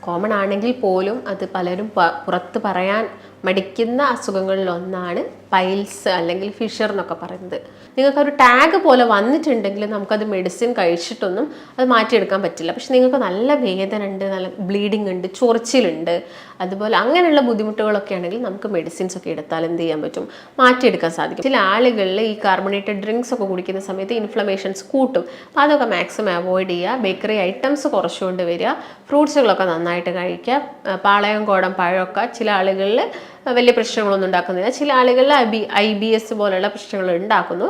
Common ആണെങ്കിൽ പോലും അത് പലരും പുറത്ത് പറയാൻ മടിക്കുന്ന അസുഖങ്ങളിലൊന്നാണ് പൈൽസ് അല്ലെങ്കിൽ ഫിഷർ എന്നൊക്കെ പറയുന്നത്. നിങ്ങൾക്കൊരു ടാഗ് പോലെ വന്നിട്ടുണ്ടെങ്കിൽ നമുക്കത് മെഡിസിൻ കഴിച്ചിട്ടൊന്നും അത് മാറ്റിയെടുക്കാൻ പറ്റില്ല. പക്ഷെ നിങ്ങൾക്ക് നല്ല വേദന ഉണ്ട്, നല്ല ബ്ലീഡിങ് ഉണ്ട്, ചൊറിച്ചിലുണ്ട്, അതുപോലെ അങ്ങനെയുള്ള ബുദ്ധിമുട്ടുകളൊക്കെ ആണെങ്കിൽ നമുക്ക് മെഡിസിൻസ് ഒക്കെ എടുത്താൽ എന്ത് ചെയ്യാൻ പറ്റും, മാറ്റിയെടുക്കാൻ സാധിക്കും. ചില ആളുകളിൽ ഈ കാർബണേറ്റഡ് ഡ്രിങ്ക്സ് ഒക്കെ കുടിക്കുന്ന സമയത്ത് ഇൻഫ്ലമേഷൻസ് കൂട്ടും. അപ്പോൾ അതൊക്കെ മാക്സിമം അവോയ്ഡ് ചെയ്യുക. ബേക്കറി ഐറ്റംസ് കുറച്ചുകൊണ്ട് വരിക. ഫ്രൂട്ട്സുകളൊക്കെ നന്നായിട്ട് കഴിക്കുക. പാളയം കോടം പഴമൊക്കെ ചില ആളുകളിൽ വലിയ പ്രശ്നങ്ങളൊന്നും ഉണ്ടാക്കുന്നില്ല, ചില ആളുകളിൽ IBS പോലുള്ള പ്രശ്നങ്ങൾ ഉണ്ടാക്കുന്നു.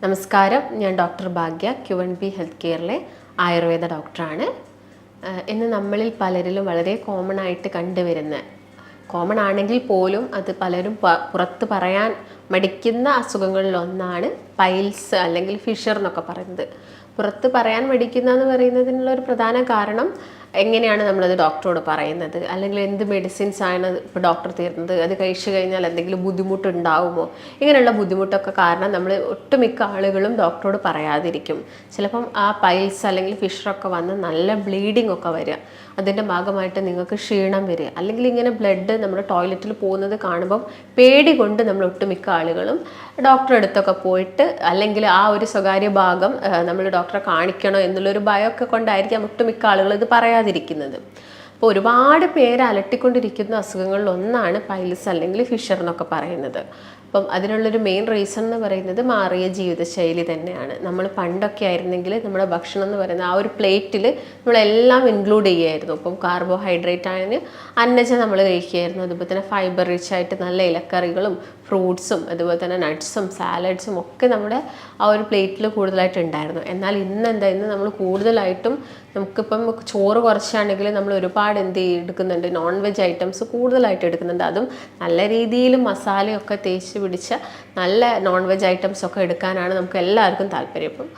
നമസ്കാരം, ഞാൻ ഡോക്ടർ ഭാഗ്യ, Q&B ഹെൽത്ത് കെയറിലെ ആയുർവേദ ഡോക്ടറാണ്. ഇന്ന് നമ്മളിൽ പലരിലും വളരെ കോമൺ ആയിട്ട് കണ്ടുവരുന്ന, കോമൺ ആണെങ്കിൽ പോലും അത് പലരും പുറത്ത് പറയാൻ മടിക്കുന്ന അസുഖങ്ങളിലൊന്നാണ് പൈൽസ് അല്ലെങ്കിൽ ഫിഷർ എന്നൊക്കെ പറയുന്നത്. പുറത്ത് പറയാൻ മടിക്കുന്ന എന്ന് പറയുന്നതിനുള്ള ഒരു പ്രധാന കാരണം എങ്ങനെയാണ് നമ്മളത് ഡോക്ടറോട് പറയുന്നത്, അല്ലെങ്കിൽ എന്ത് മെഡിസിൻസ് ആണ് ഇപ്പോൾ ഡോക്ടർ തരുന്നത്, അത് കഴിച്ചു കഴിഞ്ഞാൽ എന്തെങ്കിലും ബുദ്ധിമുട്ടുണ്ടാവുമോ, ഇങ്ങനെയുള്ള ബുദ്ധിമുട്ടൊക്കെ കാരണം നമ്മൾ ഒട്ടുമിക്ക ആളുകളും ഡോക്ടറോട് പറയാതിരിക്കും. ചിലപ്പം ആ പൈൽസ് അല്ലെങ്കിൽ ഫിഷറൊക്കെ വന്ന് നല്ല ബ്ലീഡിംഗ് ഒക്കെ വരിക, അതിൻ്റെ ഭാഗമായിട്ട് നിങ്ങൾക്ക് ക്ഷീണം വരിക, അല്ലെങ്കിൽ ഇങ്ങനെ ബ്ലഡ് നമ്മുടെ ടോയ്ലറ്റിൽ പോകുന്നത് കാണുമ്പം പേടി കൊണ്ട് നമ്മൾ ഒട്ടുമിക്ക ആളുകളും ഡോക്ടറെ അടുത്തൊക്കെ പോയിട്ട്, അല്ലെങ്കിൽ ആ ഒരു സ്വകാര്യ ഭാഗം നമ്മൾ ഡോക്ടറെ കാണിക്കണോ എന്നുള്ളൊരു ഭയമൊക്കെ കൊണ്ടായിരിക്കാം ഒട്ടുമിക്ക ആളുകൾ ഇത് പറയാതിരിക്കുന്നത്. അപ്പോൾ ഒരുപാട് പേര് അലട്ടിക്കൊണ്ടിരിക്കുന്ന അസുഖങ്ങളിൽ ഒന്നാണ് പൈൽസ് അല്ലെങ്കിൽ ഫിഷർ എന്നൊക്കെ പറയുന്നത്. അപ്പം അതിനുള്ളൊരു മെയിൻ റീസൺ എന്ന് പറയുന്നത് മാറിയ ജീവിതശൈലി തന്നെയാണ്. നമ്മൾ പണ്ടൊക്കെ ആയിരുന്നെങ്കിൽ നമ്മുടെ ഭക്ഷണം എന്ന് പറയുന്നത് ആ ഒരു പ്ലേറ്റിൽ നമ്മളെല്ലാം ഇൻക്ലൂഡ് ചെയ്യുമായിരുന്നു. ഇപ്പം കാർബോഹൈഡ്രേറ്റ് ആയതിന് അന്നജം നമ്മൾ കഴിക്കുകയായിരുന്നു, അതുപോലെ തന്നെ ഫൈബർ റിച്ച് ആയിട്ട് നല്ല ഇലക്കറികളും ഫ്രൂട്ട്സും അതുപോലെ തന്നെ നട്ട്സും സാലഡ്സും ഒക്കെ നമ്മുടെ ആ ഒരു പ്ലേറ്റിൽ കൂടുതലായിട്ട് ഉണ്ടായിരുന്നു. എന്നാൽ ഇന്ന് നമ്മൾ കൂടുതലായിട്ടും നമുക്കിപ്പം ചോറ് കുറച്ചാണെങ്കിൽ നമ്മൾ ഒരുപാട് എടുക്കുന്നുണ്ട്, നോൺ വെജ് ഐറ്റംസ് കൂടുതലായിട്ട് എടുക്കുന്നുണ്ട്. അതും നല്ല രീതിയിൽ മസാലയൊക്കെ തേച്ച് പിടിച്ച നല്ല നോൺ വെജ് ഐറ്റംസ് ഒക്കെ എടുക്കാനാണ് നമുക്ക് എല്ലാവർക്കും താല്പര്യം. ഇപ്പം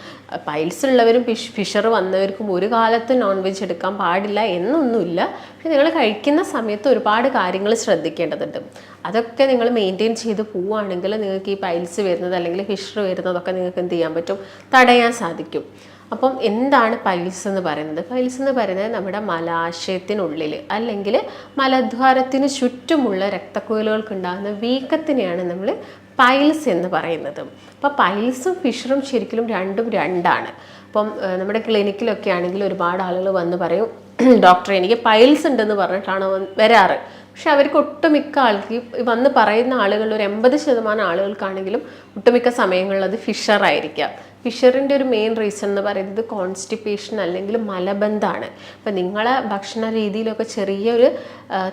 പൈൽസ് ഉള്ളവരും ഫിഷർ വന്നവർക്കും ഒരു കാലത്ത് നോൺ വെജ് എടുക്കാൻ പാടില്ല എന്നൊന്നുമില്ല. പക്ഷെ നിങ്ങൾ കഴിക്കുന്ന സമയത്ത് ഒരുപാട് കാര്യങ്ങൾ ശ്രദ്ധിക്കേണ്ടതുണ്ട്. അതൊക്കെ നിങ്ങൾ മെയിൻറ്റെയിൻ ചെയ്ത് പോവുകയാണെങ്കിൽ നിങ്ങൾക്ക് ഈ പൈൽസ് വരുന്നത് അല്ലെങ്കിൽ ഫിഷർ വരുന്നതൊക്കെ നിങ്ങൾക്ക് എന്ത് ചെയ്യാൻ പറ്റും, തടയാൻ സാധിക്കും. അപ്പം എന്താണ് പൈൽസ് എന്ന് പറയുന്നത്? പൈൽസ് എന്ന് പറയുന്നത് നമ്മുടെ മലാശയത്തിനുള്ളിൽ അല്ലെങ്കിൽ മലദ്വാരത്തിന് ചുറ്റുമുള്ള രക്തക്കുഴലുകൾക്കുണ്ടാകുന്ന വീക്കത്തിനെയാണ് നമ്മൾ പൈൽസ് എന്ന് പറയുന്നത്. അപ്പോൾ പൈൽസും ഫിഷറും ശരിക്കും രണ്ടാണ്. അപ്പം നമ്മുടെ ക്ലിനിക്കിലൊക്കെ ആണെങ്കിൽ ഒരുപാട് ആളുകൾ വന്ന് പറയും, ഡോക്ടറെ എനിക്ക് പൈൽസ് ഉണ്ടെന്ന് പറഞ്ഞിട്ടാണ് വരാറ്. പക്ഷെ അവർക്ക് ഒട്ടുമിക്ക ആൾക്ക് വന്ന് പറയുന്ന ആളുകളിൽ ഒരു 80% ആളുകൾക്കാണെങ്കിലും ഒട്ടുമിക്ക സമയങ്ങളിൽ അത് ഫിഷർ ആയിരിക്കാം. ഫിഷറിൻ്റെ ഒരു മെയിൻ റീസൺ എന്ന് പറയുന്നത് കോൺസ്റ്റിപ്പേഷൻ അല്ലെങ്കിൽ മലബന്ധമാണ്. അപ്പം നിങ്ങളെ ഭക്ഷണ രീതിയിലൊക്കെ ചെറിയൊരു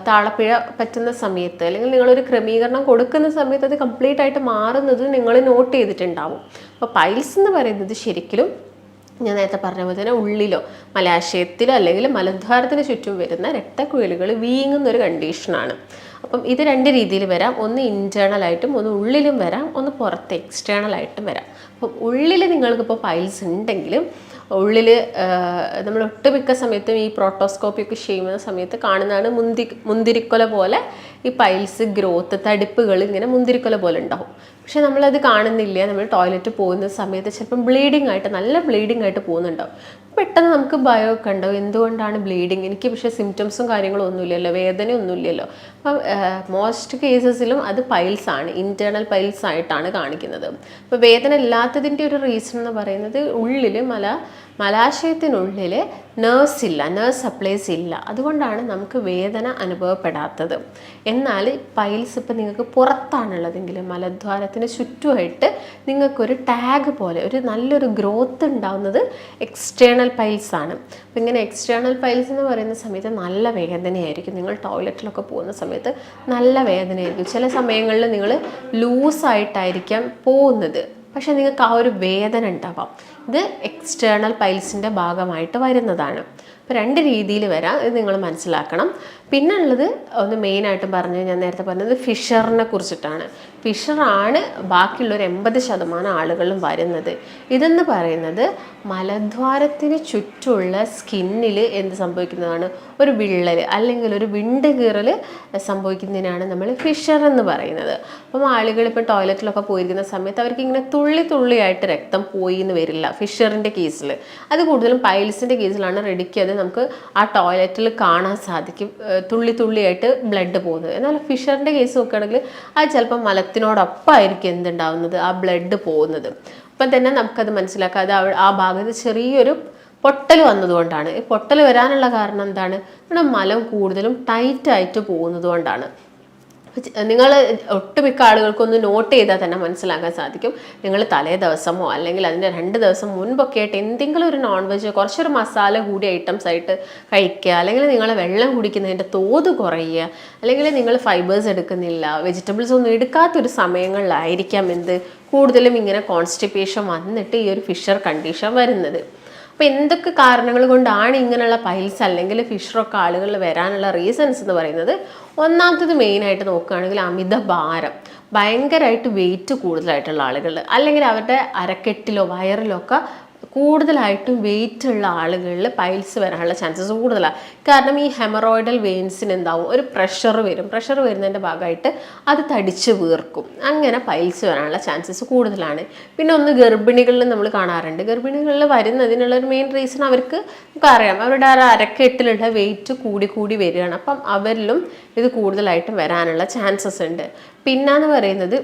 താളപ്പിഴ പറ്റുന്ന സമയത്ത്, അല്ലെങ്കിൽ നിങ്ങളൊരു ക്രമീകരണം കൊടുക്കുന്ന സമയത്ത് അത് കംപ്ലീറ്റ് ആയിട്ട് മാറുന്നത് നിങ്ങൾ നോട്ട് ചെയ്തിട്ടുണ്ടാവും. അപ്പോൾ പൈൽസ് എന്ന് പറയുന്നത് ശരിക്കും ഞാൻ നേരത്തെ പറഞ്ഞ പോലെ തന്നെ ഉള്ളിലോ മലാശയത്തിലോ അല്ലെങ്കിൽ മലദ്വാരത്തിന് ചുറ്റും വരുന്ന രക്തക്കുഴലുകൾ വീങ്ങുന്നൊരു കണ്ടീഷനാണ്. അപ്പം ഇത് രണ്ട് രീതിയിൽ വരാം. ഒന്ന് ഇൻറ്റേർണലായിട്ടും ഒന്ന് ഉള്ളിലും വരാം, ഒന്ന് പുറത്ത് എക്സ്റ്റേണലായിട്ടും വരാം. അപ്പം ഉള്ളിൽ നിങ്ങൾക്കിപ്പോൾ പൈൽസ് ഉണ്ടെങ്കിലും ഉള്ളിൽ നമ്മൾ ഒട്ടുമിക്ക സമയത്തും ഈ പ്രോട്ടോസ്കോപ്പി ഒക്കെ ചെയ്യുന്ന സമയത്ത് കാണുന്നതാണ് മുന്തിരിക്കൊല പോലെ ഈ പൈൽസ് ഗ്രോത്ത്, തടിപ്പുകൾ ഇങ്ങനെ മുന്തിരിക്കൊല പോലെ ഉണ്ടാവും. പക്ഷെ നമ്മളത് കാണുന്നില്ല. നമ്മൾ ടോയ്ലറ്റ് പോകുന്ന സമയത്ത് ചിലപ്പം ബ്ലീഡിങ് ആയിട്ട്, നല്ല ബ്ലീഡിങ് ആയിട്ട് പോകുന്നുണ്ടാവും. പെട്ടെന്ന് നമുക്ക് ഭയമൊക്കെ ഉണ്ടാവും, എന്തുകൊണ്ടാണ് ബ്ലീഡിങ്, എനിക്ക് പക്ഷേ സിംറ്റംസും കാര്യങ്ങളും ഒന്നുമില്ലല്ലോ, വേദനയൊന്നുമില്ലല്ലോ. അപ്പം മോസ്റ്റ് കേസസിലും അത് പൈൽസ് ആണ്, ഇൻറ്റേർണൽ പൈൽസ് ആയിട്ടാണ് കാണിക്കുന്നത്. അപ്പോൾ വേദന ഇല്ലാത്തതിൻ്റെ ഒരു റീസൺ എന്ന് പറയുന്നത് ഉള്ളിൽ മലാശയത്തിനുള്ളിൽ നേഴ്സ് സപ്ലൈസ് ഇല്ല, അതുകൊണ്ടാണ് നമുക്ക് വേദന അനുഭവപ്പെടാത്തത്. എന്നാൽ പൈൽസ് ഇപ്പം നിങ്ങൾക്ക് പുറത്താണുള്ളതെങ്കിൽ മലദ്വാരത്തിന് ചുറ്റുമായിട്ട് നിങ്ങൾക്കൊരു ടാഗ് പോലെ ഒരു നല്ലൊരു ഗ്രോത്ത് ഉണ്ടാവുന്നത് എക്സ്റ്റേണൽ പൈൽസ് ആണ്. അപ്പം ഇങ്ങനെ എക്സ്റ്റേണൽ പൈൽസ് എന്ന് പറയുന്ന സമയത്ത് നല്ല വേദനയായിരിക്കും. നിങ്ങൾ ടോയ്ലറ്റിലൊക്കെ പോകുന്ന സമയത്ത് നല്ല വേദനയായിരിക്കും. ചില സമയങ്ങളിൽ നിങ്ങൾ ലൂസായിട്ടായിരിക്കാം പോകുന്നത്, പക്ഷെ നിങ്ങൾക്ക് ആ ഒരു വേദന ഉണ്ടാവാം. ഇത് എക്സ്റ്റേണൽ പൈൽസിൻ്റെ ഭാഗമായിട്ട് വരുന്നതാണ്. അപ്പോൾ രണ്ട് രീതിയിൽ വരാം, ഇത് നിങ്ങൾ മനസ്സിലാക്കണം. പിന്നെ ഉള്ളത് ഒന്ന് മെയിനായിട്ടും ഞാൻ നേരത്തെ പറഞ്ഞത് ഫിഷറിനെ കുറിച്ചിട്ടാണ്. ഫിഷറാണ് ബാക്കിയുള്ളൊരു 80% ആളുകളിലും വരുന്നത്. ഇതെന്ന് പറയുന്നത് മലദ്വാരത്തിന് ചുറ്റുമുള്ള സ്കിന്നിൽ എന്ത് സംഭവിക്കുന്നതാണ്, ഒരു വിള്ളൽ അല്ലെങ്കിൽ ഒരു വിണ്ട് കീറൽ സംഭവിക്കുന്നതിനാണ് നമ്മൾ ഫിഷർ എന്ന് പറയുന്നത്. അപ്പം ആളുകൾ ഇപ്പം ടോയ്ലറ്റിലൊക്കെ പോയിരിക്കുന്ന സമയത്ത് അവർക്ക് ഇങ്ങനെ തുള്ളി തുള്ളിയായിട്ട് രക്തം പോയി എന്ന് വരില്ല ഫിഷറിൻ്റെ കേസിൽ. അത് കൂടുതലും പൈൽസിൻ്റെ കേസിലാണ് റെഡിക്ക് അത് നമുക്ക് ആ ടോയ്ലറ്റിൽ കാണാൻ സാധിക്കും, തുള്ളി തുള്ളിയായിട്ട് ബ്ലഡ് പോകുന്നത്. എന്നാൽ ഫിഷറിൻ്റെ കേസ് നോക്കുകയാണെങ്കിൽ അത് ചിലപ്പോൾ മലത്തിനോടൊപ്പമായിരിക്കും എന്തുണ്ടാവുന്നത്, ആ ബ്ലഡ് പോകുന്നത്. അപ്പം തന്നെ നമുക്കത് മനസ്സിലാക്കാം, അത് ആ ഭാഗത്ത് ചെറിയൊരു പൊട്ടൽ വന്നതുകൊണ്ടാണ്. ഈ പൊട്ടൽ വരാനുള്ള കാരണം എന്താണ്, നമ്മുടെ മലം കൂടുതലും ടൈറ്റായിട്ട് പോകുന്നത് കൊണ്ടാണ്. നിങ്ങൾ ഒട്ടുമിക്ക ആളുകൾക്കൊന്ന് നോട്ട് ചെയ്താൽ തന്നെ മനസ്സിലാക്കാൻ സാധിക്കും. നിങ്ങൾ തലേ ദിവസമോ അല്ലെങ്കിൽ അതിൻ്റെ 2 ദിവസം മുൻപൊക്കെ ആയിട്ട് എന്തെങ്കിലും ഒരു നോൺ വെജ് കുറച്ചൊരു മസാല കൂടിയ ഐറ്റംസ് ആയിട്ട് കഴിക്കുക, അല്ലെങ്കിൽ നിങ്ങൾ വെള്ളം കുടിക്കുന്നതിൻ്റെ തോത് കുറയുക, അല്ലെങ്കിൽ നിങ്ങൾ ഫൈബേഴ്സ് എടുക്കുന്നില്ല, വെജിറ്റബിൾസ് ഒന്നും എടുക്കാത്തൊരു സമയങ്ങളിലായിരിക്കാം കൂടുതലും ഇങ്ങനെ കോൺസ്റ്റിപ്പേഷൻ വന്നിട്ട് ഈ ഒരു ഫിഷർ കണ്ടീഷൻ വരുന്നത്. അപ്പോൾ എന്തൊക്കെ കാരണങ്ങൾ കൊണ്ടാണ് ഇങ്ങനെയുള്ള പൈൽസ് അല്ലെങ്കിൽ ഫിഷറൊക്കെ ആളുകളിൽ വരാനുള്ള റീസൺസ് എന്ന് പറയുന്നത്, ഒന്നാമത്തത് മെയിനായിട്ട് നോക്കുകയാണെങ്കിൽ അമിത ഭാരം, ഭയങ്കരമായിട്ട് വെയിറ്റ് കൂടുതലായിട്ടുള്ള ആളുകൾ, അല്ലെങ്കിൽ അവരുടെ അരക്കെട്ടിലോ വയറിലോ ഒക്കെ കൂടുതലായിട്ടും വെയിറ്റ് ഉള്ള ആളുകളിൽ പൈൽസ് വരാനുള്ള ചാൻസസ് കൂടുതലാണ്. കാരണം ഈ ഹെമറോയിഡൽ വെയിൻസിന് എന്താവും, ഒരു പ്രഷർ വരും. പ്രഷർ വരുന്നതിൻ്റെ ഭാഗമായിട്ട് അത് തടിച്ച് വീർക്കും. അങ്ങനെ പൈൽസ് വരാനുള്ള ചാൻസസ് കൂടുതലാണ്. പിന്നെ ഒന്ന് ഗർഭിണികളിൽ നമ്മൾ കാണാറുണ്ട്. ഗർഭിണികളിൽ വരുന്നതിനുള്ളൊരു മെയിൻ റീസൺ അവർക്ക് നമുക്കറിയാം, അവരുടെ ആ അരക്കെട്ടിലുള്ള വെയിറ്റ് കൂടി കൂടി വരികയാണ്. അപ്പം അവരിലും ഇത് കൂടുതലായിട്ടും വരാനുള്ള ചാൻസസ് ഉണ്ട്. പിന്നെന്ന് പറയുന്നത്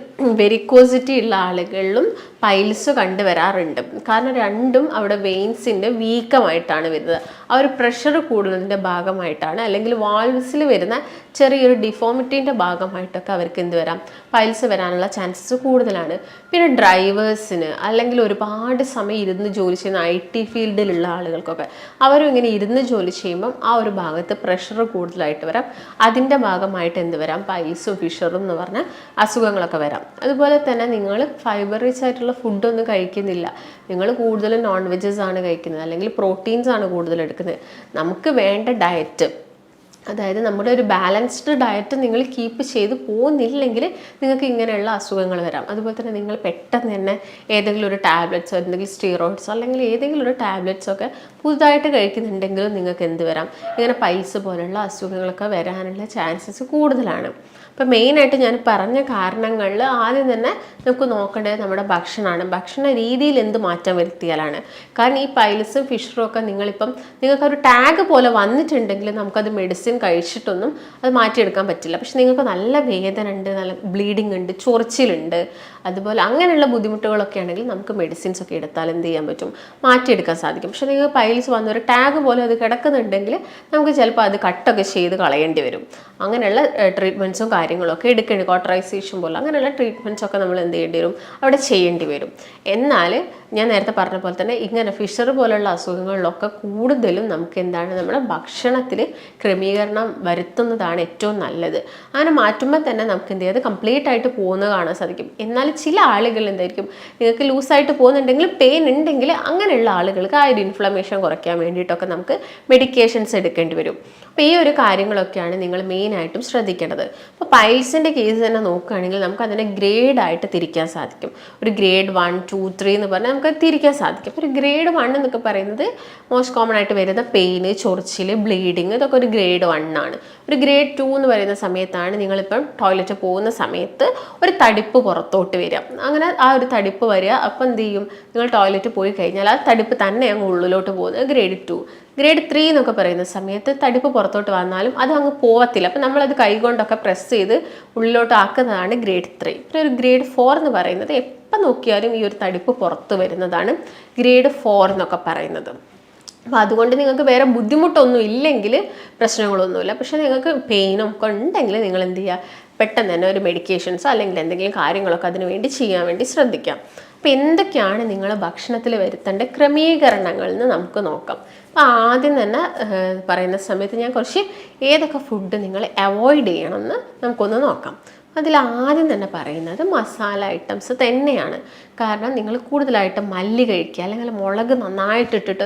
വെരിക്കോസിറ്റി ഉള്ള ആളുകളിലും പൈൽസ് കണ്ടുവരാറുണ്ട്. കാരണം രണ്ടും അവിടെ വെയിൻസിൻ്റെ വീക്കമായിട്ടാണ് വരുന്നത്. ആ ഒരു പ്രഷർ കൂടുന്നതിൻ്റെ ഭാഗമായിട്ടാണ്, അല്ലെങ്കിൽ വാൾവ്സിൽ വരുന്ന ചെറിയൊരു ഡിഫോമിറ്റീൻ്റെ ഭാഗമായിട്ടൊക്കെ അവർക്ക് എന്ത് വരാം, പൈൽസ് വരാനുള്ള ചാൻസസ് കൂടുതലാണ്. പിന്നെ ഡ്രൈവേഴ്സിന് അല്ലെങ്കിൽ ഒരുപാട് സമയം ഇരുന്ന് ജോലി ചെയ്യുന്ന IT ഫീൽഡിലുള്ള ആളുകൾക്കൊക്കെ അവരും ഇങ്ങനെ ഇരുന്ന് ജോലി ചെയ്യുമ്പം ആ ഒരു ഭാഗത്ത് പ്രഷർ കൂടുതലായിട്ട് വരാം. അതിൻ്റെ ഭാഗമായിട്ട് എന്ത് വരാം, പൈൽസും ഫിഷറും എന്ന് പറഞ്ഞ അസുഖങ്ങളൊക്കെ വരാം. അതുപോലെ തന്നെ നിങ്ങൾ ഫൈബർ റിച്ച് ആയിട്ടുള്ള ഫുഡൊന്നും കഴിക്കുന്നില്ല, നിങ്ങൾ കൂടുതലും നോൺ വെജസ് ആണ് കഴിക്കുന്നത്, അല്ലെങ്കിൽ പ്രോട്ടീൻസ് ആണ് കൂടുതൽ എടുക്കുന്നത്. നമുക്ക് വേണ്ട ഡയറ്റ്, അതായത് നമ്മുടെ ഒരു ബാലൻസ്ഡ് ഡയറ്റ് നിങ്ങൾ കീപ്പ് ചെയ്ത് പോകുന്നില്ലെങ്കിൽ നിങ്ങൾക്ക് ഇങ്ങനെയുള്ള അസുഖങ്ങൾ വരാം. അതുപോലെ തന്നെ നിങ്ങൾ പെട്ടെന്ന് തന്നെ ഏതെങ്കിലും ഒരു ടാബ്ലറ്റ്സോ എന്തെങ്കിലും സ്റ്റീറോയിഡ്സോ അല്ലെങ്കിൽ ഏതെങ്കിലും ഒരു ടാബ്ലറ്റ്സോ ഒക്കെ പുതുതായിട്ട് കഴിക്കുന്നുണ്ടെങ്കിലും നിങ്ങൾക്ക് എന്ത് വരാം, ഇങ്ങനെ പൈൽസ് പോലുള്ള അസുഖങ്ങളൊക്കെ വരാനുള്ള ചാൻസസ് കൂടുതലാണ്. അപ്പോൾ മെയിനായിട്ട് ഞാൻ പറഞ്ഞ കാരണങ്ങളിൽ ആദ്യം തന്നെ നമുക്ക് നോക്കേണ്ടത് നമ്മുടെ ഭക്ഷണമാണ്. ഭക്ഷണ രീതിയിൽ എന്ത് മാറ്റം വരുത്തിയാലാണ്. കാരണം ഈ പൈൽസും ഫിഷറും ഒക്കെ നിങ്ങൾക്കൊരു ടാഗ് പോലെ വന്നിട്ടുണ്ടെങ്കിൽ നമുക്കത് മെഡിസിൻ കഴിച്ചിട്ടൊന്നും അത് മാറ്റിയെടുക്കാൻ പറ്റില്ല. പക്ഷെ നിങ്ങൾക്ക് നല്ല വേദന ഉണ്ട്, നല്ല ബ്ലീഡിങ് ഉണ്ട്, ചൊറിച്ചിലുണ്ട്, അതുപോലെ അങ്ങനെയുള്ള ബുദ്ധിമുട്ടുകളൊക്കെ ആണെങ്കിൽ നമുക്ക് മെഡിസിൻസ് ഒക്കെ എടുത്താൽ എന്ത് ചെയ്യാൻ പറ്റും, മാറ്റിയെടുക്കാൻ സാധിക്കും. പക്ഷെ നിങ്ങൾക്ക് പൈൽസ് വന്ന ഒരു ടാഗ് പോലെ അത് കിടക്കുന്നുണ്ടെങ്കിൽ നമുക്ക് ചിലപ്പോൾ അത് കട്ടൊക്കെ ചെയ്ത് കളയേണ്ടി വരും. അങ്ങനെയുള്ള ട്രീറ്റ്മെൻറ്റ്സും കാര്യങ്ങളൊക്കെ എടുക്കേണ്ടി, കോട്ടറൈസേഷൻ പോലെ അങ്ങനെയുള്ള ട്രീറ്റ്മെൻറ്റ്സ് ഒക്കെ നമ്മൾ എന്ത് ചെയ്യേണ്ടി വരും, അവിടെ ചെയ്യേണ്ടി വരും. എന്നാൽ ഞാൻ നേരത്തെ പറഞ്ഞ പോലെ തന്നെ ഇങ്ങനെ ഫിഷർ പോലുള്ള അസുഖങ്ങളിലൊക്കെ കൂടുതലും നമുക്ക് എന്താണ്, നമ്മുടെ ഭക്ഷണത്തിൽ ക്രമീകരണം വരുത്തുന്നതാണ് ഏറ്റവും നല്ലത്. അങ്ങനെ മാറ്റുമ്പോൾ തന്നെ നമുക്ക് എന്ത് ചെയ്യാം, കംപ്ലീറ്റ് ആയിട്ട് പോകുന്നത് കാണാൻ സാധിക്കും. എന്നാൽ ചില ആളുകൾ എന്തായിരിക്കും, നിങ്ങൾക്ക് ലൂസായിട്ട് പോകുന്നുണ്ടെങ്കിൽ പെയിൻ ഉണ്ടെങ്കിൽ അങ്ങനെയുള്ള ആളുകൾക്ക് ആ ഒരു ഇൻഫ്ലമേഷൻ കുറയ്ക്കാൻ വേണ്ടിയിട്ടൊക്കെ നമുക്ക് മെഡിക്കേഷൻസ് എടുക്കേണ്ടി വരും. അപ്പോൾ ഈ ഒരു കാര്യങ്ങളൊക്കെയാണ് നിങ്ങൾ മെയിനായിട്ടും ശ്രദ്ധിക്കേണ്ടത്. അപ്പോൾ പൈൽസിൻ്റെ കേസ് തന്നെ നോക്കുകയാണെങ്കിൽ നമുക്ക് അതിനെ ഗ്രേഡായിട്ട് തിരിക്കാൻ സാധിക്കും. ഒരു ഗ്രേഡ് 1, 2, 3 എന്ന് പറഞ്ഞാൽ നമുക്ക് തിരിക്കാൻ സാധിക്കും. അപ്പോൾ ഒരു ഗ്രേഡ് 1 എന്നൊക്കെ പറയുന്നത് മോസ്റ്റ് കോമൺ ആയിട്ട് വരുന്ന പെയിന്, ചൊറിച്ചിൽ, ബ്ലീഡിങ്, ഇതൊക്കെ ഒരു ഗ്രേഡ് 1 ആണ്. ഒരു ഗ്രേഡ് 2 എന്ന് പറയുന്ന സമയത്താണ് നിങ്ങളിപ്പം ടോയ്ലറ്റ് പോകുന്ന സമയത്ത് ഒരു തടിപ്പ് പുറത്തോട്ട് വരിക. അങ്ങനെ ആ ഒരു തടിപ്പ് വരിക, അപ്പം എന്ത് ചെയ്യും, നിങ്ങൾ ടോയ്ലറ്റ് പോയി കഴിഞ്ഞാൽ ആ തടിപ്പ് തന്നെ അങ്ങ് ഉള്ളിലോട്ട് പോകുന്നത് ഗ്രേഡ് 2. ഗ്രേഡ് 3 എന്നൊക്കെ പറയുന്ന സമയത്ത് തടിപ്പ് പുറത്തോട്ട് വന്നാലും അത് അങ്ങ് പോവത്തില്ല. അപ്പം നമ്മളത് കൈകൊണ്ടൊക്കെ പ്രസ് ചെയ്ത് ഉള്ളിലോട്ട് ആക്കുന്നതാണ് ഗ്രേഡ് 3. പിന്നെ ഒരു ഗ്രേഡ് 4 എന്ന് പറയുന്നത് എപ്പോൾ നോക്കിയാലും ഈ ഒരു തടിപ്പ് പുറത്ത് വരുന്നതാണ് ഗ്രേഡ് 4 എന്നൊക്കെ പറയുന്നത്. അപ്പോൾ അതുകൊണ്ട് നിങ്ങൾക്ക് വേറെ ബുദ്ധിമുട്ടൊന്നും ഇല്ലെങ്കിൽ പ്രശ്നങ്ങളൊന്നുമില്ല. പക്ഷേ നിങ്ങൾക്ക് പെയിനും ഒക്കെ ഉണ്ടെങ്കിൽ നിങ്ങൾ എന്ത് ചെയ്യുക, പെട്ടെന്ന് തന്നെ ഒരു മെഡിക്കേഷൻസോ അല്ലെങ്കിൽ എന്തെങ്കിലും കാര്യങ്ങളൊക്കെ അതിന് വേണ്ടി ചെയ്യാൻ വേണ്ടി ശ്രദ്ധിക്കാം. അപ്പോൾ എന്തൊക്കെയാണ് നിങ്ങൾ ഭക്ഷണത്തിൽ വരുത്തേണ്ട ക്രമീകരണങ്ങൾ എന്ന് നമുക്ക് നോക്കാം. അപ്പോൾ ആദ്യം തന്നെ പറയുന്ന സമയത്ത് ഞാൻ കുറച്ച് ഏതൊക്കെ ഫുഡ് നിങ്ങൾ അവോയ്ഡ് ചെയ്യണമെന്ന് നമുക്കൊന്ന് നോക്കാം. അതിൽ ആദ്യം തന്നെ പറയുന്നത് മസാല ഐറ്റംസ് തന്നെയാണ്. കാരണം നിങ്ങൾ കൂടുതലായിട്ട് മല്ലി കഴിക്കുക, അല്ലെങ്കിൽ മുളക് നന്നായിട്ട് ഇട്ടിട്ട്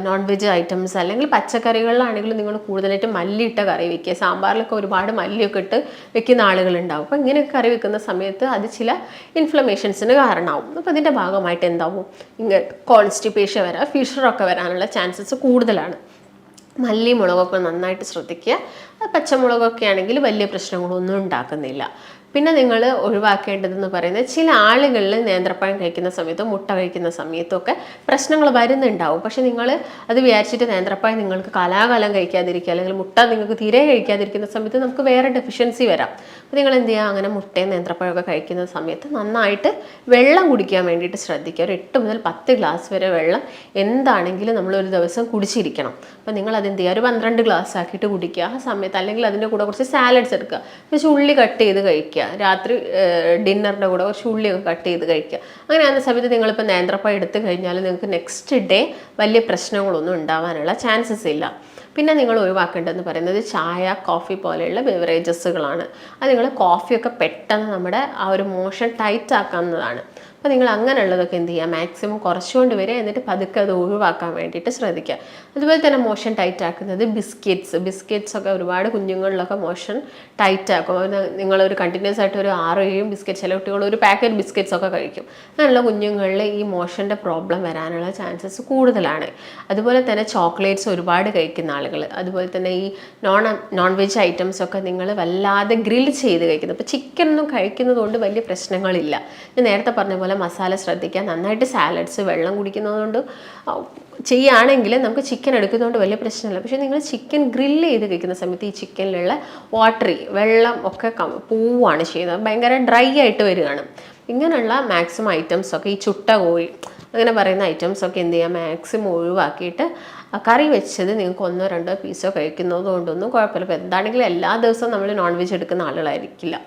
നോൺ വെജ് ഐറ്റംസ് അല്ലെങ്കിൽ പച്ചക്കറികളിലാണെങ്കിലും നിങ്ങൾ കൂടുതലായിട്ട് മല്ലി ഇട്ട കറി വെക്കുക. സാമ്പാറിലൊക്കെ ഒരുപാട് മല്ലിയൊക്കെ ഇട്ട് വെക്കുന്ന ആളുകളുണ്ടാവും. അപ്പോൾ ഇങ്ങനെയൊക്കെ കറി വെക്കുന്ന സമയത്ത് അത് ചില ഇൻഫ്ലമേഷൻസിന് കാരണമാവും. അപ്പോൾ അതിൻ്റെ ഭാഗമായിട്ട് എന്താവും, ഇങ്ങനെ കോൺസ്റ്റിപ്പേഷൻ വരാം, ഫിഷറൊക്കെ വരാനുള്ള ചാൻസസ് കൂടുതലാണ്. മല്ലി മുളകൊക്കെ നന്നായിട്ട് ശ്രദ്ധിക്കുക. പച്ചമുളകൊക്കെ ആണെങ്കിൽ വലിയ പ്രശ്നങ്ങളൊന്നും ഉണ്ടാക്കുന്നില്ല. പിന്നെ നിങ്ങൾ ഒഴിവാക്കേണ്ടതെന്ന് പറയുന്നത്, ചില ആളുകളിൽ നേന്ത്രപ്പഴം കഴിക്കുന്ന സമയത്തും മുട്ട കഴിക്കുന്ന സമയത്തൊക്കെ പ്രശ്നങ്ങൾ വരുന്നുണ്ടാവും. പക്ഷെ നിങ്ങൾ അത് വിചാരിച്ചിട്ട് നേന്ത്രപ്പഴം നിങ്ങൾക്ക് കാലാകാലം കഴിക്കാതിരിക്കുക, അല്ലെങ്കിൽ മുട്ട നിങ്ങൾക്ക് തീരെ കഴിക്കാതിരിക്കുന്ന സമയത്ത് നമുക്ക് വേറെ ഡെഫിഷ്യൻസി വരാം. അപ്പോൾ നിങ്ങൾ എന്ത് ചെയ്യുക, അങ്ങനെ മുട്ടയും നേന്ത്രപ്പഴമൊക്കെ കഴിക്കുന്ന സമയത്ത് നന്നായിട്ട് വെള്ളം കുടിക്കാൻ വേണ്ടിയിട്ട് ശ്രദ്ധിക്കുക. ഒരു 8 മുതൽ 10 ഗ്ലാസ് വരെ വെള്ളം എന്താണെങ്കിലും നമ്മളൊരു ദിവസം കുടിച്ചിരിക്കണം. അപ്പോൾ നിങ്ങൾ അതെന്ത് ചെയ്യുക, ഒരു 12 ഗ്ലാസ് ആക്കിയിട്ട് കുടിക്കുക ആ സമയത്ത്. അല്ലെങ്കിൽ അതിൻ്റെ കൂടെ കുറച്ച് സാലഡ്സ് എടുക്കുക, കുറച്ച് ഉള്ളി കട്ട് ചെയ്ത് കഴിക്കുക. രാത്രി ഡിന്നറിൻ്റെ കൂടെ കുറച്ച് ഉള്ളിയൊക്കെ കട്ട് ചെയ്ത് കഴിക്കുക. അങ്ങനെ ആകുന്ന സമയത്ത് നിങ്ങളിപ്പോൾ നേന്ത്രപ്പഴം എടുത്തു കഴിഞ്ഞാൽ നിങ്ങൾക്ക് നെക്സ്റ്റ് ഡേ വലിയ പ്രശ്നങ്ങളൊന്നും ഉണ്ടാവാനുള്ള ചാൻസസ് ഇല്ല. പിന്നെ നിങ്ങൾ ഒഴിവാക്കേണ്ടതെന്ന് പറയുന്നത് ചായ, കോഫി പോലെയുള്ള ബെവറേജസുകളാണ്. അത് നിങ്ങൾ കോഫിയൊക്കെ പെട്ടെന്ന് നമ്മുടെ ആ ഒരു മോഷൻ ടൈറ്റ് ആക്കാവുന്നതാണ്. അപ്പോൾ നിങ്ങൾ അങ്ങനെയുള്ളതൊക്കെ എന്ത് ചെയ്യുക, മാക്സിമം കുറച്ചുകൊണ്ട് വരിക, എന്നിട്ട് പതുക്കെ അത് ഒഴിവാക്കാൻ വേണ്ടിയിട്ട് ശ്രദ്ധിക്കുക. അതുപോലെ തന്നെ മോഷൻ ടൈറ്റ് ആക്കുന്നത് ബിസ്ക്കറ്റ്സ് ഒക്കെ ഒരുപാട് കുഞ്ഞുങ്ങളിലൊക്കെ മോഷൻ ടൈറ്റ് ആക്കും. നിങ്ങളൊരു കണ്ടിന്യൂസ് ആയിട്ട് ഒരു 6-7 ബിസ്ക്കറ്റ്, ചില കുട്ടികൾ ഒരു പാക്കറ്റ് ബിസ്ക്കറ്റ്സ് ഒക്കെ കഴിക്കും. അങ്ങനെയുള്ള കുഞ്ഞുങ്ങളിൽ ഈ മോഷൻ്റെ പ്രോബ്ലം വരാനുള്ള ചാൻസസ് കൂടുതലാണ്. അതുപോലെ തന്നെ ചോക്ലേറ്റ്സ് ഒരുപാട് കഴിക്കുന്ന ആളുകൾ, അതുപോലെ തന്നെ ഈ നോൺ വെജ് ഐറ്റംസ് ഒക്കെ നിങ്ങൾ വല്ലാതെ ഗ്രിൽ ചെയ്ത് കഴിക്കുന്നത്. ഇപ്പോൾ ചിക്കൻ ഒന്നും കഴിക്കുന്നത് കൊണ്ട് വലിയ പ്രശ്നങ്ങളില്ല. ഞാൻ നേരത്തെ പറഞ്ഞ പോലെ മസാല ശ്രദ്ധിക്കുക, നന്നായിട്ട് സാലഡ്സ്, വെള്ളം കുടിക്കുന്നതുകൊണ്ട് ചെയ്യുകയാണെങ്കിൽ നമുക്ക് ചിക്കൻ എടുക്കുന്നതുകൊണ്ട് വലിയ പ്രശ്നമില്ല. പക്ഷേ നിങ്ങൾ ചിക്കൻ ഗ്രില്ല് ചെയ്ത് കഴിക്കുന്ന സമയത്ത് ഈ ചിക്കനിലുള്ള വെള്ളം ഒക്കെ പോവുകയാണ് ചെയ്യുന്നത്, ഭയങ്കര ഡ്രൈ ആയിട്ട് വരികയാണ്. ഇങ്ങനെയുള്ള മാക്സിമം ഐറ്റംസൊക്കെ, ഈ ചുട്ട കോഴി അങ്ങനെ പറയുന്ന ഐറ്റംസൊക്കെ എന്ത് ചെയ്യുക, മാക്സിമം ഒഴിവാക്കിയിട്ട് കറി വെച്ചത് നിങ്ങൾക്ക് 1-2 പീസോ കഴിക്കുന്നത് കൊണ്ടൊന്നും കുഴപ്പമില്ല. ഇപ്പോൾ എന്താണെങ്കിലും എല്ലാ ദിവസവും നമ്മൾ നോൺ വെജ് എടുക്കുന്ന ആളുകളായിരിക്കില്ല.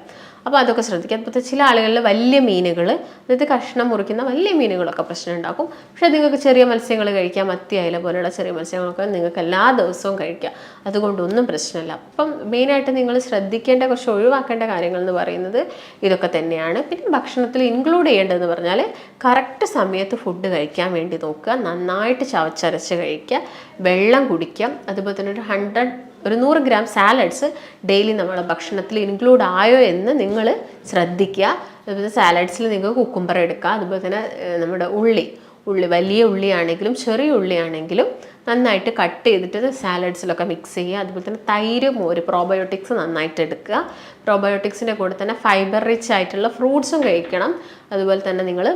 അപ്പോൾ അതൊക്കെ ശ്രദ്ധിക്കുക. അതുപോലെ ചില ആളുകളിൽ വലിയ മീനുകൾ, അതായത് കഷ്ണം മുറിക്കുന്ന വലിയ മീനുകളൊക്കെ പ്രശ്നം ഉണ്ടാക്കും. പക്ഷേ നിങ്ങൾക്ക് ചെറിയ മത്സ്യങ്ങൾ കഴിക്കാം, മത്തി, അയല പോലെയുള്ള ചെറിയ മത്സ്യങ്ങളൊക്കെ നിങ്ങൾക്ക് എല്ലാ ദിവസവും കഴിക്കാം, അതുകൊണ്ടൊന്നും പ്രശ്നമില്ല. അപ്പം മെയിനായിട്ട് നിങ്ങൾ ശ്രദ്ധിക്കേണ്ട, കുറച്ച് ഒഴിവാക്കേണ്ട കാര്യങ്ങൾ എന്ന് പറയുന്നത് ഇതൊക്കെ തന്നെയാണ്. പിന്നെ ഭക്ഷണത്തിൽ ഇൻക്ലൂഡ് ചെയ്യേണ്ടതെന്ന് പറഞ്ഞാൽ കറക്റ്റ് സമയത്ത് ഫുഡ് കഴിക്കാൻ വേണ്ടി നോക്കുക, നന്നായിട്ട് ചവച്ചരച്ച് കഴിക്കുക, വെള്ളം കുടിക്കുക. അതുപോലെ തന്നെ ഒരു 100 ഗ്രാം സാലഡ്സ് ഡെയിലി നമ്മുടെ ഭക്ഷണത്തിൽ ഇൻക്ലൂഡ് ആയോ എന്ന് നിങ്ങൾ ശ്രദ്ധിക്കുക. അതുപോലെ സാലഡ്സിൽ നിങ്ങൾക്ക് കുക്കുംബർ എടുക്കുക. അതുപോലെ തന്നെ നമ്മുടെ ഉള്ളി വലിയ ഉള്ളിയാണെങ്കിലും ചെറിയ ഉള്ളിയാണെങ്കിലും നന്നായിട്ട് കട്ട് ചെയ്തിട്ട് സാലഡ്സിലൊക്കെ മിക്സ് ചെയ്യുക. അതുപോലെ തന്നെ തൈര്, മോര്, പ്രോബയോട്ടിക്സ് നന്നായിട്ട് എടുക്കുക. പ്രോബയോട്ടിക്സിൻ്റെ കൂടെ തന്നെ ഫൈബർ റിച്ച് ആയിട്ടുള്ള ഫ്രൂട്ട്സും കഴിക്കണം. അതുപോലെ തന്നെ നിങ്ങൾ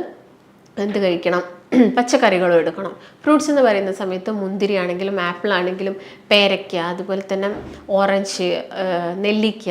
എന്ത് കഴിക്കണം, പച്ചക്കറികളും എടുക്കണം. ഫ്രൂട്ട്സ് എന്ന് പറയുന്ന സമയത്ത് മുന്തിരി ആണെങ്കിലും ആപ്പിൾ ആണെങ്കിലും പേരയ്ക്ക, അതുപോലെ തന്നെ ഓറഞ്ച്, നെല്ലിക്ക,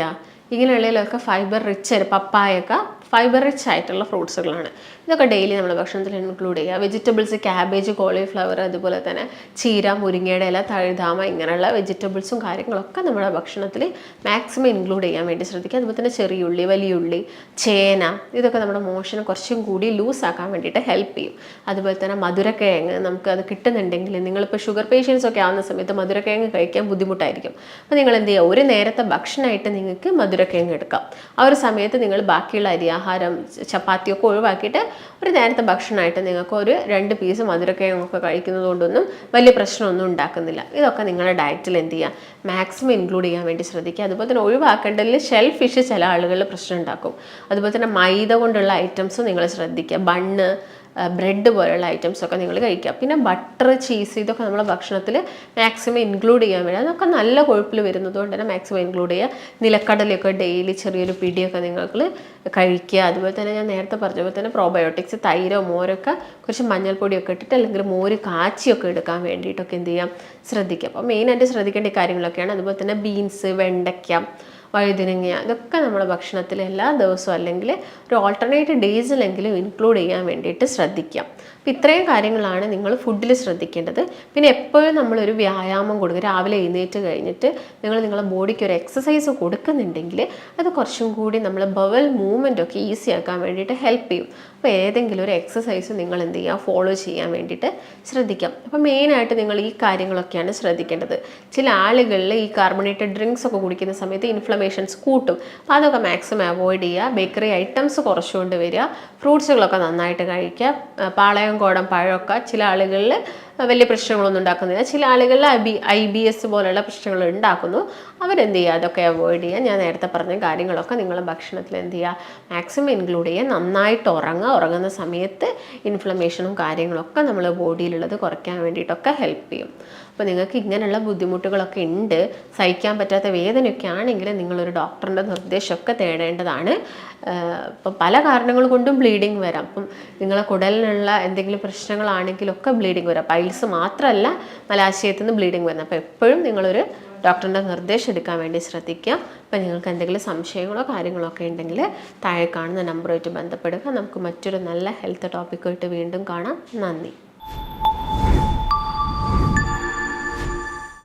ഇങ്ങനെയുള്ളതിലൊക്കെ ഫൈബർ റിച്ച്, പപ്പായൊക്കെ ഫൈബർ റിച്ച് ആയിട്ടുള്ള ഫ്രൂട്ട്സുകളാണ്. ഇതൊക്കെ ഡെയിലി നമ്മൾ ഭക്ഷണത്തിൽ ഇൻക്ലൂഡ് ചെയ്യുക. വെജിറ്റബിൾസ്, ക്യാബേജ്, കോളിഫ്ലവർ, അതുപോലെ തന്നെ ചീര, മുരിങ്ങയുടെ ഇല, തഴുതാമ, ഇങ്ങനെയുള്ള വെജിറ്റബിൾസും കാര്യങ്ങളൊക്കെ നമ്മുടെ ഭക്ഷണത്തിൽ മാക്സിമം ഇൻക്ലൂഡ് ചെയ്യാൻ വേണ്ടി ശ്രദ്ധിക്കുക. അതുപോലെ തന്നെ ചെറിയുള്ളി, വലിയുള്ളി, ചേന, ഇതൊക്കെ നമ്മുടെ മോഷന് കുറച്ചും കൂടി ലൂസാക്കാൻ വേണ്ടിയിട്ട് ഹെൽപ്പ് ചെയ്യും. അതുപോലെ തന്നെ മധുരക്കിഴങ്ങ്, നമുക്കത് കിട്ടുന്നുണ്ടെങ്കിൽ, നിങ്ങളിപ്പോൾ ഷുഗർ പേഷ്യൻസ് ഒക്കെ ആവുന്ന സമയത്ത് മധുരക്കിഴങ്ങ് കഴിക്കാൻ ബുദ്ധിമുട്ടായിരിക്കും. അപ്പോൾ നിങ്ങൾ എന്ത് ചെയ്യുക, ഒരു നേരത്തെ ഭക്ഷണമായിട്ട് നിങ്ങൾക്ക് മധുരക്കിഴങ്ങ് എടുക്കാം. ആ ഒരു സമയത്ത് നിങ്ങൾ ബാക്കിയുള്ള അരിയാഹാരം, ചപ്പാത്തിയൊക്കെ ഒഴിവാക്കിയിട്ട് ഒരു നേരത്തെ ഭക്ഷണമായിട്ട് നിങ്ങൾക്ക് ഒരു 2 പീസ് മധുരക്കിഴങ്ങൊക്കെ കഴിക്കുന്നത് കൊണ്ടൊന്നും വലിയ പ്രശ്നമൊന്നും ഉണ്ടാക്കുന്നില്ല. ഇതൊക്കെ നിങ്ങളുടെ ഡയറ്റിൽ എന്ത് ചെയ്യുക, മാക്സിമം ഇൻക്ലൂഡ് ചെയ്യാൻ വേണ്ടി ശ്രദ്ധിക്കുക. അതുപോലെ തന്നെ ഒഴിവാക്കേണ്ടതിൽ ഷെൽ ഫിഷ് ചില ആളുകളിൽ പ്രശ്നം ഉണ്ടാക്കും. അതുപോലെ തന്നെ മൈദ കൊണ്ടുള്ള ഐറ്റംസും നിങ്ങൾ ശ്രദ്ധിക്കുക. ബണ്ണ്, ബ്രെഡ് പോലെയുള്ള ഐറ്റംസൊക്കെ നിങ്ങൾ കഴിക്കുക. പിന്നെ ബട്ടർ, ചീസ്, ഇതൊക്കെ നമ്മുടെ ഭക്ഷണത്തിൽ മാക്സിമം ഇൻക്ലൂഡ് ചെയ്യാൻ വേണ്ടി, അതൊക്കെ നല്ല കൊഴുപ്പിൽ വരുന്നത് കൊണ്ട് തന്നെ മാക്സിമം ഇൻക്ലൂഡ് ചെയ്യുക. നിലക്കടലയൊക്കെ ഡെയിലി ചെറിയൊരു പിടിയൊക്കെ നിങ്ങൾക്ക് കഴിക്കുക. അതുപോലെ തന്നെ ഞാൻ നേരത്തെ പറഞ്ഞ പോലെ തന്നെ പ്രോബയോട്ടിക്സ്, തൈരോ മോരൊക്കെ കുറച്ച് മഞ്ഞൾപ്പൊടിയൊക്കെ ഇട്ടിട്ട്, അല്ലെങ്കിൽ മോര് കാച്ചിയൊക്കെ എടുക്കാൻ വേണ്ടിയിട്ടൊക്കെ എന്ത് ചെയ്യാം, ശ്രദ്ധിക്കുക. അപ്പോൾ മെയിനായിട്ട് ശ്രദ്ധിക്കേണ്ട കാര്യങ്ങളൊക്കെയാണ്. അതുപോലെ തന്നെ ബീൻസ്, വെണ്ടയ്ക്ക, വഴുതിനങ്ങ, ഇതൊക്കെ നമ്മുടെ ഭക്ഷണത്തിൽ എല്ലാ ദിവസവും അല്ലെങ്കിൽ ഒരു ഓൾട്ടർനേറ്റ് ഡേയ്സിലെങ്കിലും ഇൻക്ലൂഡ് ചെയ്യാൻ വേണ്ടിയിട്ട് ശ്രദ്ധിക്കാം. അപ്പോൾ ഇത്രയും കാര്യങ്ങളാണ് നിങ്ങൾ ഫുഡിൽ ശ്രദ്ധിക്കേണ്ടത്. പിന്നെ എപ്പോഴും നമ്മളൊരു വ്യായാമം കൊടുക്കുക. രാവിലെ എഴുന്നേറ്റ് കഴിഞ്ഞിട്ട് നിങ്ങൾ നിങ്ങളുടെ ബോഡിക്ക് ഒരു എക്സസൈസ് കൊടുക്കുന്നുണ്ടെങ്കിൽ അത് കുറച്ചും കൂടി നമ്മൾ ബവൽ മൂവ്മെൻ്റ് ഒക്കെ ഈസി ആക്കാൻ വേണ്ടിയിട്ട് ഹെൽപ്പ് ചെയ്യും. അപ്പോൾ ഏതെങ്കിലും ഒരു എക്സസൈസ് നിങ്ങൾ എന്ത് ചെയ്യുക, ഫോളോ ചെയ്യാൻ വേണ്ടിയിട്ട് ശ്രദ്ധിക്കാം. അപ്പോൾ മെയിനായിട്ട് നിങ്ങൾ ഈ കാര്യങ്ങളൊക്കെയാണ് ശ്രദ്ധിക്കേണ്ടത്. ചില ആളുകളിൽ ഈ കാർബണേറ്റഡ് ഡ്രിങ്ക്സ് ഒക്കെ കുടിക്കുന്ന സമയത്ത് ഇൻഫ്ലമേഷൻസ് കൂട്ടും. അപ്പോൾ അതൊക്കെ മാക്സിമം അവോയ്ഡ് ചെയ്യുക. ബേക്കറി ഐറ്റംസ് കുറച്ചുകൊണ്ട് വരിക. ഫ്രൂട്ട്സുകളൊക്കെ നന്നായിട്ട് കഴിക്കുക. പാളയംകോടൻ പഴമൊക്കെ ചില ആളുകളിൽ വലിയ പ്രശ്നങ്ങളൊന്നും ഉണ്ടാക്കുന്നില്ല. ചില ആളുകളിൽ IBS പോലുള്ള പ്രശ്നങ്ങൾ ഉണ്ടാക്കുന്നു. അവരെന്ത് ചെയ്യുക, അതൊക്കെ അവോയ്ഡ് ചെയ്യുക. ഞാൻ നേരത്തെ പറഞ്ഞ കാര്യങ്ങളൊക്കെ നിങ്ങൾ ഭക്ഷണത്തിൽ എന്ത് ചെയ്യുക, മാക്സിമം ഇൻക്ലൂഡ് ചെയ്യുക. നന്നായിട്ട് ഉറങ്ങുന്ന സമയത്ത് ഇൻഫ്ലമേഷനും കാര്യങ്ങളൊക്കെ നമ്മൾ ബോഡിയിലുള്ളത് കുറയ്ക്കാൻ വേണ്ടിയിട്ടൊക്കെ ഹെൽപ്പ് ചെയ്യും. അപ്പോൾ നിങ്ങൾക്ക് ഇങ്ങനെയുള്ള ബുദ്ധിമുട്ടുകളൊക്കെ ഉണ്ട്, സഹിക്കാൻ പറ്റാത്ത വേദനയൊക്കെ ആണെങ്കിൽ നിങ്ങളൊരു ഡോക്ടറിൻ്റെ നിർദ്ദേശമൊക്കെ തേടേണ്ടതാണ്. ഇപ്പം പല കാരണങ്ങൾ കൊണ്ടും ബ്ലീഡിങ് വരാം. അപ്പം നിങ്ങളെ കുടലിനുള്ള എന്തെങ്കിലും പ്രശ്നങ്ങളാണെങ്കിലൊക്കെ ബ്ലീഡിങ് വരാം. പൈൽസ് മാത്രമല്ല മലാശയത്തിൽ നിന്ന് ബ്ലീഡിങ് വരുന്നത്. അപ്പോൾ എപ്പോഴും നിങ്ങളൊരു ഡോക്ടറിൻ്റെ നിർദ്ദേശം എടുക്കാൻ വേണ്ടി ശ്രദ്ധിക്കുക. അപ്പോൾ നിങ്ങൾക്ക് എന്തെങ്കിലും സംശയങ്ങളോ കാര്യങ്ങളോ ഒക്കെ ഉണ്ടെങ്കിൽ താഴെ കാണുന്ന നമ്പറുമായിട്ട് ബന്ധപ്പെടുക. നമുക്ക് മറ്റൊരു നല്ല ഹെൽത്ത് ടോപ്പിക്കുമായിട്ട് വീണ്ടും കാണാം. നന്ദി.